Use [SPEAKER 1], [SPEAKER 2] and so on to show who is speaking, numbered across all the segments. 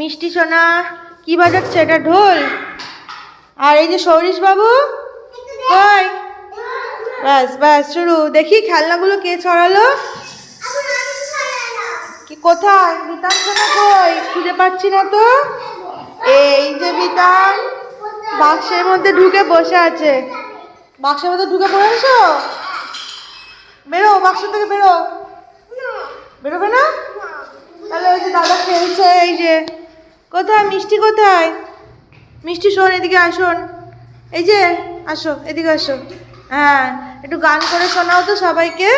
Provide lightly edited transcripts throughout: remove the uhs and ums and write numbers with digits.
[SPEAKER 1] মিষ্টি সোনা কি বাজাচ্ছে? এটা ঢোল। আর এই যে সৌরিশ বাবু কই? ব্যাস ব্যাস শুরু। দেখি খেলনাগুলো কে ছড়ালো? কি কোথায়? বিতান সোনা কই? খুঁজে পাচ্ছি না তো। এই যে বিতান বাক্সের মধ্যে ঢুকে বসে আছে। বাক্সের মধ্যে ঢুকে পড়েছো? বেরো, বাক্স থেকে বেরো। বেরোবে না? তাহলে ওই যে দাদা খেলছে। এই যে কোথায় মিষ্টি? কোথায় মিষ্টি? শোন, এদিকে আসুন। এই যে আসো, এদিকে আসো। হ্যাঁ, একটু গান করে শোনাও তো সবাইকে।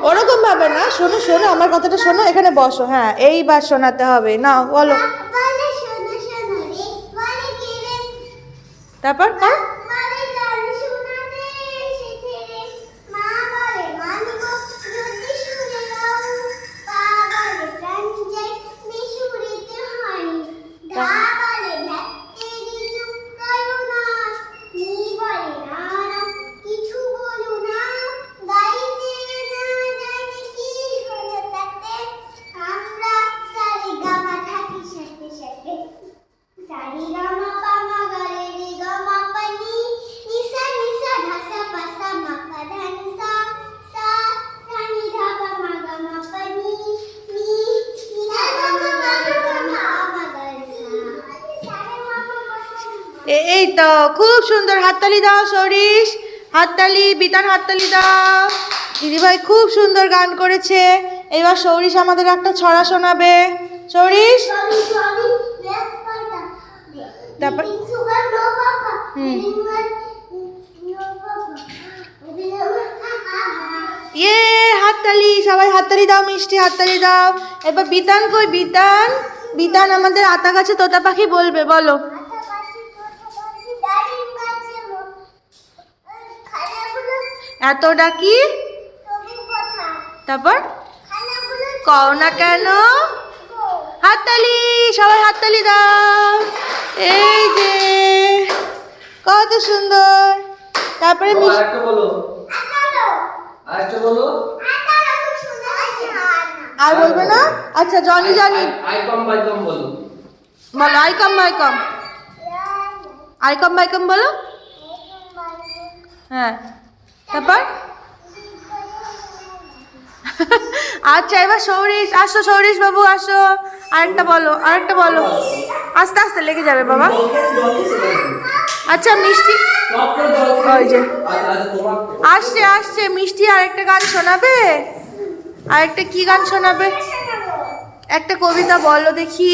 [SPEAKER 1] ওরকম ভাবে না, শোনো শোনো আমার কথাটা শোনো। এখানে বসো। হ্যাঁ, এইবার শোনাতে হবে। নাও বলো। তারপর এই তো খুব সুন্দর। হাততালি দাও সৌরিশ, হাততালি। বিতান হাততালি দাও। দিদিভাই খুব সুন্দর গান করেছে। এবার সৌরিশ আমাদের একটা ছড়া শোনাবে। সৌরিশ, তারপর ইয়ে হাততালি, সবাই হাততালি দাও। মিষ্টি হাততালি দাও। এবার বিতান কই? বিতান, বিতান আমাদের আতা গাছে তোতা পাখি বলবে। বলো। এত ডাকি, তারপর কও না কেন? হাততালি, সবাই হাততালি দাও। এই যে কত সুন্দর। তারপরে আর বলবে না? আচ্ছা জনি জনি বলো। আইকম বাইকম, আইকম বাইকম বলো। হ্যাঁ, তারপর আচ্ছা এবার সৌরিশ আসো। সৌরিশ বাবু আসো। আরেকটা বলো, আরেকটা বলো। আস্তে আস্তে লেগে যাবে বাবা। আচ্ছা মিষ্টি, ওই যে আসছে আসছে মিষ্টি। আরেকটা গান শোনাবে? আরেকটা কি গান শোনাবে? একটা কবিতা বলো দেখি।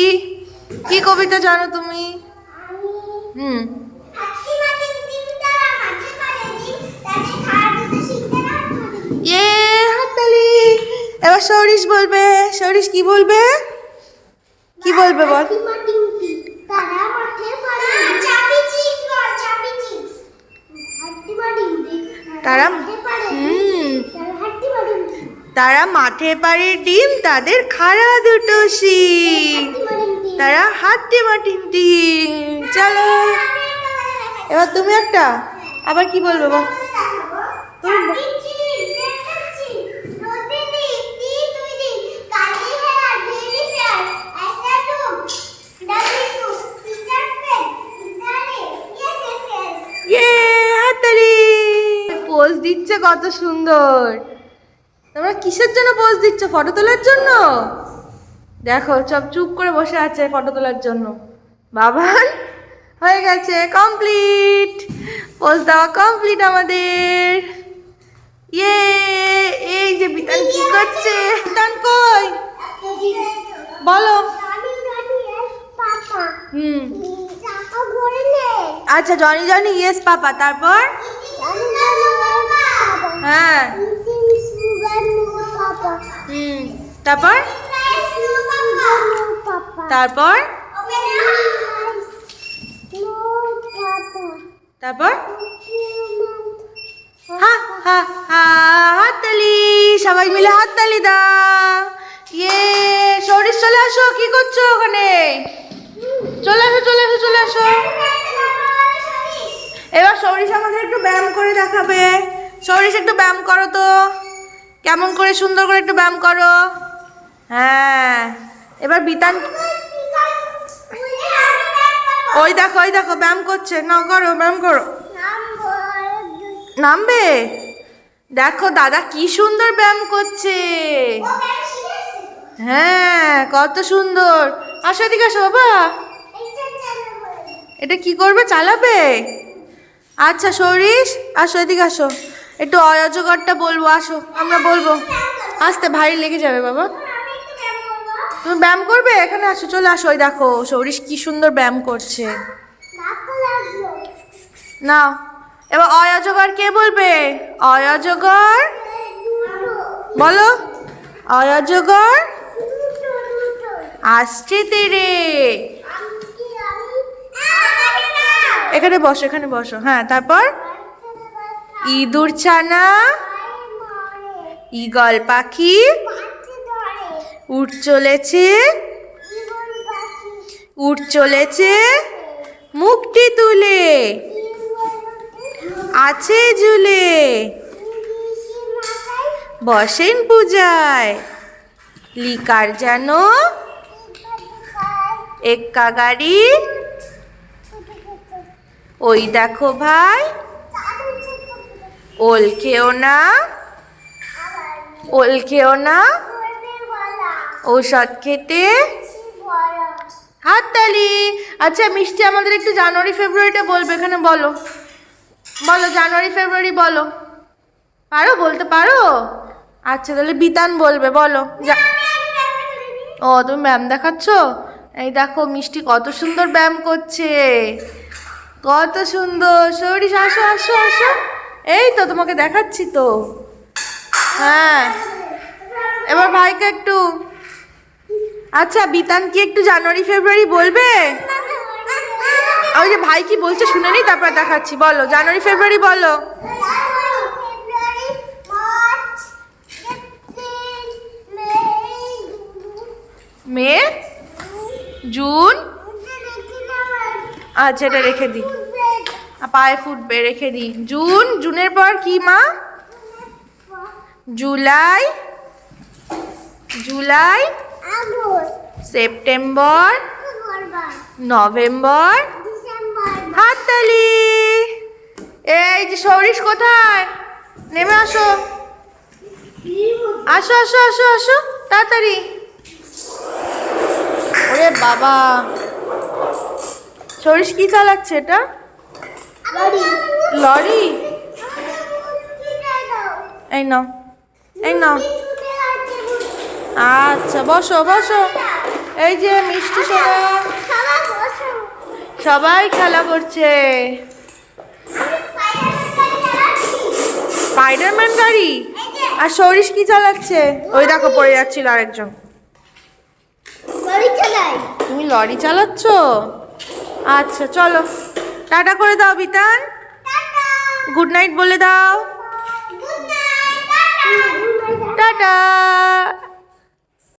[SPEAKER 1] কি কবিতা জানো তুমি? ইয়ে হাততালি। এবার সৌরিশ বলবে। সৌরিশ কি বলবে? কি বলবে বল? তারা তারা মাঠে পাড়ে ডিম, তাদের খাড়া দুটো শিং, তারা হাট্টি মাটির ডিম। চলো এবার তুমি একটা আবার কি বলবে বল? পোজ দিচ্ছে কত সুন্দর। তোমরা কিসের জন্য পোজ দিচ্ছ? ফটো তোলার জন্য? দেখো সব চুপ করে বসে আছে ফটো তোলার জন্য। বাবান হয়ে গেছে, কমপ্লিট। পোজ দেওয়া কমপ্লিট আমাদের। ইয়ে এই যে বিতান কি করছে? বিতান কই বলো। আচ্ছা জনি জনি ইয়েস পাপা। তারপর হ্যাঁ তারপর তারপর তারপর হা হা হা হাততালি, সবাই মিলে হাততালি দাও। ইয়ে সৌরিশ চলে আসো। কি করছো ওখানে? চলে আসো চলে আসো চলে আসো। এবার সৌরিশ আমাদের একটু ব্যায়াম করে দেখাবে। সৌরিশ একটু ব্যায়াম করো তো। কেমন করে সুন্দর করে একটু ব্যায়াম করো। হ্যাঁ এবার বিতান ওই দেখো ব্যায়াম করছে, নাও করো ব্যায়াম করো। নামবে? দেখো দাদা কি সুন্দর ব্যায়াম করছে। হ্যাঁ কত সুন্দর। আসো এদিকে আসো বাবা। এটা কি করবে, চালাবে? আচ্ছা সরিস আসো এদিকে আসো, একটু অজগরটা বলবো, আসো আমরা বলবো। আসতে ভারী লেগে যাবে বাবা। তুমি ব্যায়াম করবে? এখানে আসো, চলে আসো। ওই দেখো সরিস কি সুন্দর ব্যায়াম করছে। না এবার অজগর কে বলবে? অজগর বলো। অজগর আসছে তেরে। এখানে বসো, এখানে বসো। হ্যাঁ তারপর ইঁদুর ছানা ঈগল পাখি উঠ চলেছে, উঠ চলেছে মুখটি তুলে, আছে ঝুলে, বসেন পূজায়, লিকার যেন এক্কা গাড়ি। ওই দেখো ভাই ওল খেও না, ওল খেও না, ঔষধ খেতে হাততালি। আচ্ছা মিষ্টি আমাদের একটু জানুয়ারি ফেব্রুয়ারিটা বলবে, এখানে বলো, বলো জানুয়ারি ফেব্রুয়ারি বলো। পারো, বলতে পারো? আচ্ছা তাহলে বিতান বলবে, বলো। ও তুমি ব্যায়াম দেখাচ্ছ? এই দেখো মিষ্টি কত সুন্দর ব্যায়াম করছে, কত সুন্দর। সরিস আসো আসো আসো, এই তো তোমাকে দেখাচ্ছি তো। হ্যাঁ এবার ভাইকে একটু। আচ্ছা বিতান কি একটু জানুয়ারি ফেব্রুয়ারি বলবে? ওই যে ভাই কি বলছে শুনে নি, তারপর দেখাচ্ছি। বলো জানুয়ারি ফেব্রুয়ারি বলো। মে, জুন, আচ্ছা এটা রেখে দিই, পায়ে ফুটবে, রেখে দিই। জুন, জুনের পর কি মা? জুলাই, জুলাই, সেপ্টেম্বর, নভেম্বর, হাততালি। এই যে সরিস কোথায়? নেমে আসো, আসো আসো আসো আসো তাড়াতাড়ি। ওরে বাবা সরিস কি চালাচ্ছে এটা? লরি। এই নাও, এই নাও। আচ্ছা বসো বসো। এই যে মিষ্টি সোনা সবাই খেলা করছে। স্পাইডারম্যান গাড়ি। আর সরিস কি চালাচ্ছে? ওই দেখো পড়ে যাচ্ছিল আরেকজন। তুমি লরি চালাচ্ছ? আচ্ছা চলো টাটা করে দাও বিতান, গুড নাইট বলে দাও, টাটা।